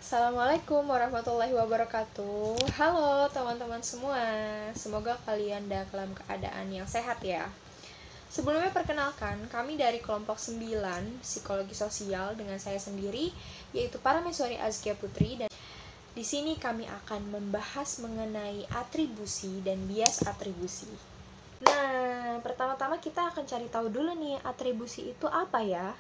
Assalamualaikum warahmatullahi wabarakatuh. Halo teman-teman semua. Semoga kalian dalam keadaan yang sehat ya. Sebelumnya perkenalkan, kami dari kelompok 9 Psikologi Sosial dengan saya sendiri, yaitu Parameswari Azkia Putri, dan di sini kami akan membahas mengenai atribusi dan bias atribusi. Nah, pertama-tama kita akan cari tahu dulu nih, atribusi itu apa ya?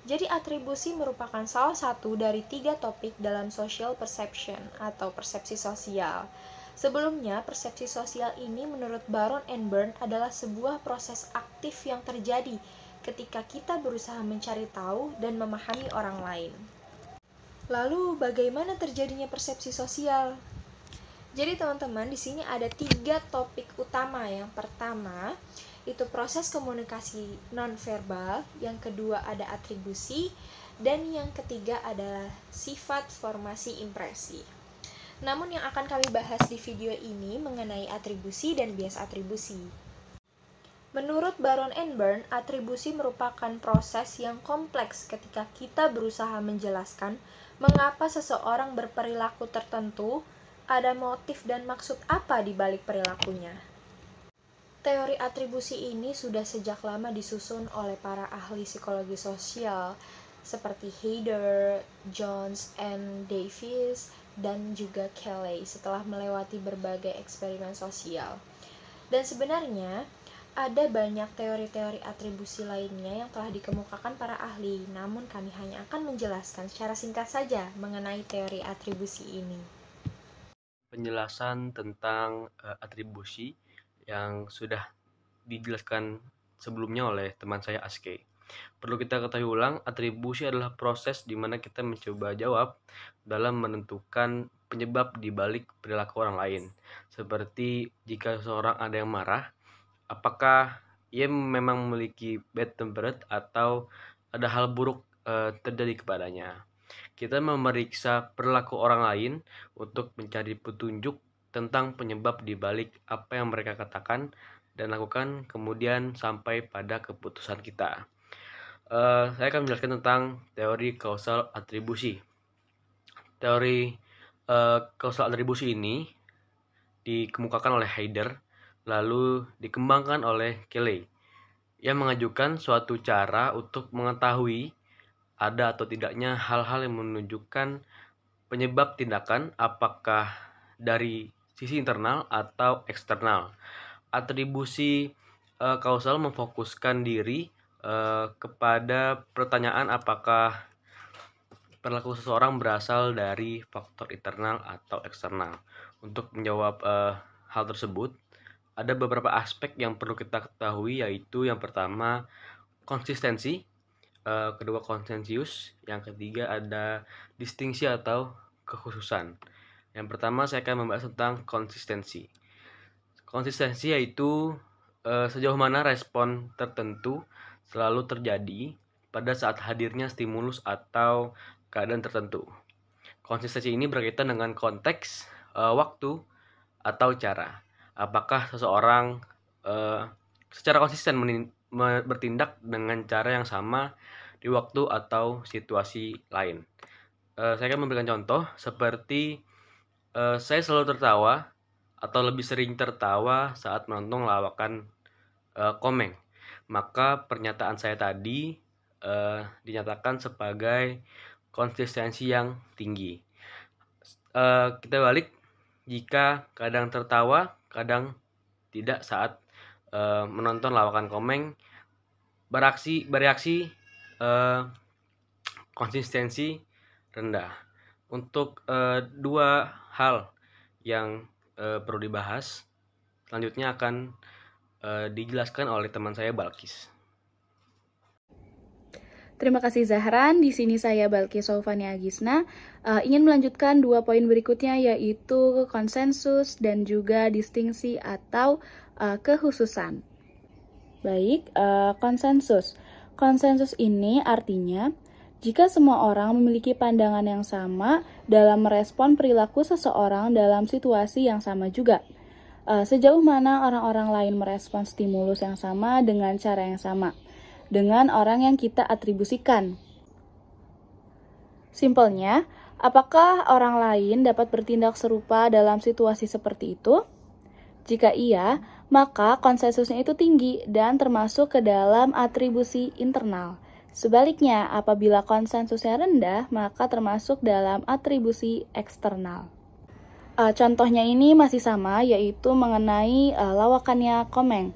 Jadi atribusi merupakan salah satu dari 3 topik dalam social perception atau persepsi sosial. Sebelumnya, persepsi sosial ini menurut Baron and Byrne adalah sebuah proses aktif yang terjadi ketika kita berusaha mencari tahu dan memahami orang lain. Lalu, bagaimana terjadinya persepsi sosial? Jadi teman-teman, di sini ada 3 topik utama. Yang pertama, itu proses komunikasi nonverbal, yang kedua ada atribusi, dan yang ketiga adalah sifat formasi impresi. Namun yang akan kami bahas di video ini mengenai atribusi dan bias atribusi. Menurut Baron and Byrne, atribusi merupakan proses yang kompleks ketika kita berusaha menjelaskan mengapa seseorang berperilaku tertentu, ada motif dan maksud apa di balik perilakunya. Teori atribusi ini sudah sejak lama disusun oleh para ahli psikologi sosial seperti Heider, Jones, and Davis, dan juga Kelly setelah melewati berbagai eksperimen sosial. Dan sebenarnya ada banyak teori-teori atribusi lainnya yang telah dikemukakan para ahli, namun kami hanya akan menjelaskan secara singkat saja mengenai teori atribusi ini. Penjelasan tentang atribusi yang sudah dijelaskan sebelumnya oleh teman saya Aske. Perlu kita ketahui ulang, atribusi adalah proses di mana kita mencoba jawab dalam menentukan penyebab di balik perilaku orang lain. Seperti jika seseorang ada yang marah, apakah ia memang memiliki bad tempered atau ada hal buruk terjadi kepadanya. Kita memeriksa perilaku orang lain untuk mencari petunjuk tentang penyebab di balik apa yang mereka katakan dan lakukan, kemudian sampai pada keputusan kita. Saya akan menjelaskan tentang teori kausal atribusi. Teori kausal atribusi ini dikemukakan oleh Heider, lalu dikembangkan oleh Kelly, yang mengajukan suatu cara untuk mengetahui ada atau tidaknya hal-hal yang menunjukkan penyebab tindakan, apakah dari sisi internal atau eksternal. Atribusi kausal memfokuskan diri kepada pertanyaan apakah perilaku seseorang berasal dari faktor internal atau eksternal. Untuk menjawab hal tersebut, ada beberapa aspek yang perlu kita ketahui, yaitu yang pertama konsistensi, kedua konsensius, yang ketiga ada distingsi atau kekhususan. Yang pertama saya akan membahas tentang konsistensi. Konsistensi yaitu sejauh mana respon tertentu selalu terjadi pada saat hadirnya stimulus atau keadaan tertentu. Konsistensi ini berkaitan dengan konteks, waktu, atau cara. Apakah seseorang secara konsisten bertindak dengan cara yang sama di waktu atau situasi lain. Saya akan memberikan contoh seperti saya selalu tertawa atau lebih sering tertawa saat menonton lawakan Komeng. Maka pernyataan saya tadi dinyatakan sebagai konsistensi yang tinggi. Kita balik, jika kadang tertawa, kadang tidak saat menonton lawakan Komeng, bereaksi konsistensi rendah. Untuk dua hal yang perlu dibahas, selanjutnya akan dijelaskan oleh teman saya Balkis. Terima kasih Zahran. Di sini saya Balkis Saufania Agisna ingin melanjutkan 2 poin berikutnya, yaitu konsensus dan juga distingsi atau kekhususan. Baik, konsensus. Konsensus ini artinya jika semua orang memiliki pandangan yang sama dalam merespon perilaku seseorang dalam situasi yang sama juga. Sejauh mana orang-orang lain merespon stimulus yang sama dengan cara yang sama dengan orang yang kita atribusikan. Simpelnya, Apakah orang lain dapat bertindak serupa dalam situasi seperti itu? Jika iya, maka konsensusnya itu tinggi dan termasuk ke dalam atribusi internal. Sebaliknya, apabila konsensusnya rendah, maka termasuk dalam atribusi eksternal. Contohnya ini masih sama, yaitu mengenai lawakannya Komeng.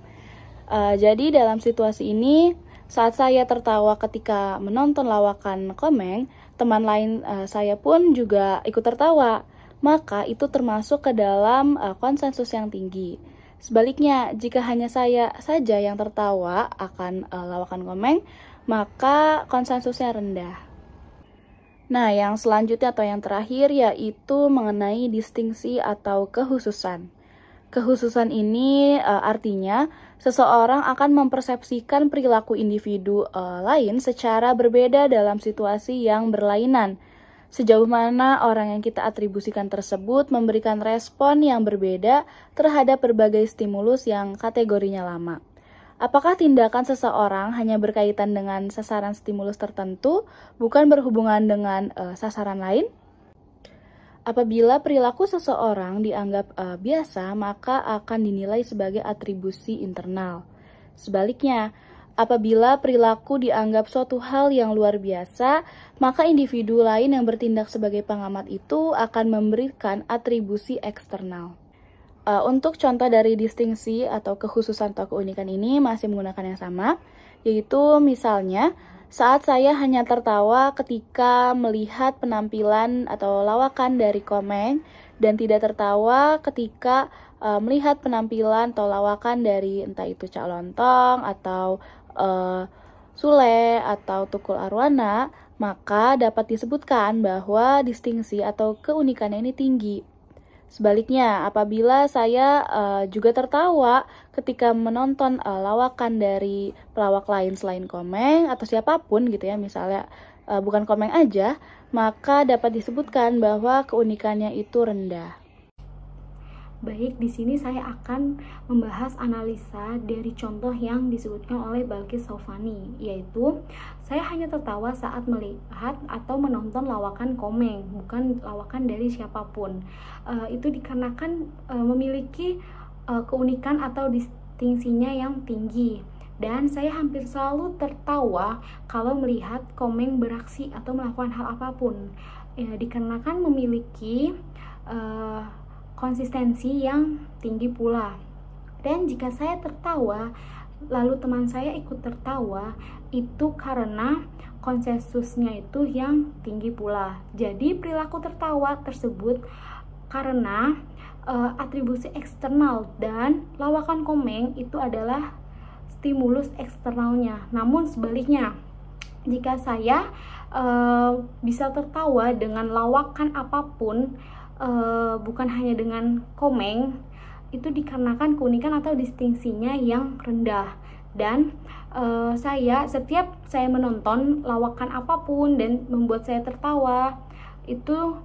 Jadi dalam situasi ini, saat saya tertawa ketika menonton lawakan Komeng, teman lain saya pun juga ikut tertawa. Maka itu termasuk ke dalam konsensus yang tinggi. Sebaliknya, jika hanya saya saja yang tertawa akan lawakan Komeng, maka konsensusnya rendah. Nah, yang selanjutnya atau yang terakhir yaitu mengenai distingsi atau kekhususan. Kekhususan ini artinya seseorang akan mempersepsikan perilaku individu lain secara berbeda dalam situasi yang berlainan. Sejauh mana orang yang kita atribusikan tersebut memberikan respon yang berbeda terhadap berbagai stimulus yang kategorinya lama. Apakah tindakan seseorang hanya berkaitan dengan sasaran stimulus tertentu, bukan berhubungan dengan sasaran lain? Apabila perilaku seseorang dianggap biasa, maka akan dinilai sebagai atribusi internal. Sebaliknya, apabila perilaku dianggap suatu hal yang luar biasa, maka individu lain yang bertindak sebagai pengamat itu akan memberikan atribusi eksternal. Untuk contoh dari distingsi atau kekhususan atau keunikan ini masih menggunakan yang sama, yaitu misalnya saat saya hanya tertawa ketika melihat penampilan atau lawakan dari Komeng dan tidak tertawa ketika melihat penampilan atau lawakan dari entah itu Cak Lontong atau Sule atau Tukul Arwana, maka dapat disebutkan bahwa distingsi atau keunikannya ini tinggi. Sebaliknya, apabila saya juga tertawa ketika menonton lawakan dari pelawak lain selain Komeng atau siapapun gitu ya, misalnya bukan Komeng aja, maka dapat disebutkan bahwa keunikannya itu rendah. Baik, di sini saya akan membahas analisa dari contoh yang disebutkan oleh Balkis Saufani, yaitu saya hanya tertawa saat melihat atau menonton lawakan Komeng, bukan lawakan dari siapapun. Itu dikarenakan memiliki keunikan atau distingsinya yang tinggi. Dan saya hampir selalu tertawa kalau melihat Komeng beraksi atau melakukan hal apapun. Dikarenakan memiliki konsistensi yang tinggi pula. Dan jika saya tertawa, lalu teman saya ikut tertawa, itu karena konsensusnya itu yang tinggi pula. Jadi perilaku tertawa tersebut karena atribusi eksternal, dan lawakan Komeng itu adalah stimulus eksternalnya. Namun sebaliknya, jika saya bisa tertawa dengan lawakan apapun, bukan hanya dengan Komeng, itu dikarenakan keunikan atau distingsinya yang rendah. Dan setiap saya menonton lawakan apapun dan membuat saya tertawa, itu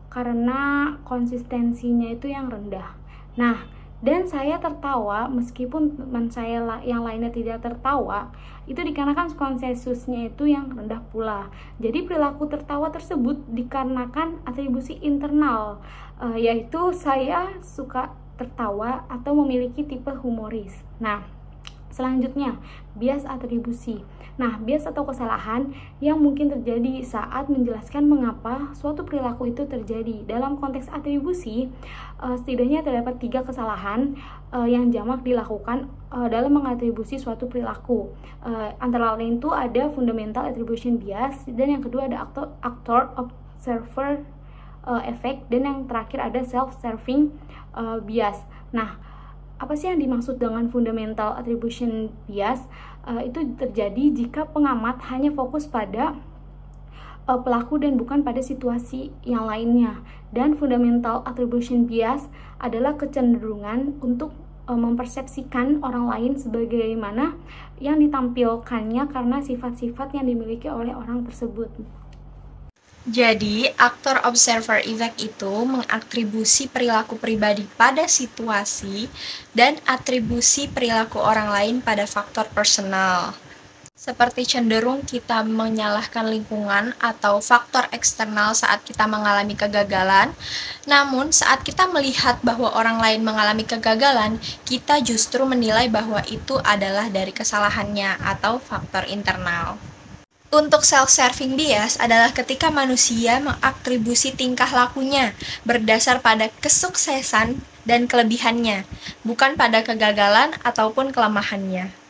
karena konsistensinya itu yang rendah. Nah, dan saya tertawa meskipun teman saya yang lainnya tidak tertawa, itu dikarenakan konsensusnya itu yang rendah pula. Jadi perilaku tertawa tersebut dikarenakan atribusi internal, yaitu saya suka tertawa atau memiliki tipe humoris. Nah, selanjutnya, bias atribusi. Nah, bias atau kesalahan yang mungkin terjadi saat menjelaskan mengapa suatu perilaku itu terjadi. Dalam konteks atribusi, setidaknya terdapat 3 kesalahan yang jamak dilakukan dalam mengatribusi suatu perilaku. Antara lain itu ada fundamental attribution bias, dan yang kedua ada actor observer effect, dan yang terakhir ada self-serving bias. Nah, apa sih yang dimaksud dengan fundamental attribution bias? Itu terjadi jika pengamat hanya fokus pada pelaku dan bukan pada situasi yang lainnya. Dan fundamental attribution bias adalah kecenderungan untuk mempersepsikan orang lain sebagaimana yang ditampilkannya karena sifat-sifat yang dimiliki oleh orang tersebut. Jadi, aktor observer effect itu mengatribusi perilaku pribadi pada situasi dan atribusi perilaku orang lain pada faktor personal. Seperti cenderung kita menyalahkan lingkungan atau faktor eksternal saat kita mengalami kegagalan. Namun, saat kita melihat bahwa orang lain mengalami kegagalan, kita justru menilai bahwa itu adalah dari kesalahannya atau faktor internal. Untuk self-serving bias adalah ketika manusia mengatribusi tingkah lakunya berdasar pada kesuksesan dan kelebihannya, bukan pada kegagalan ataupun kelemahannya.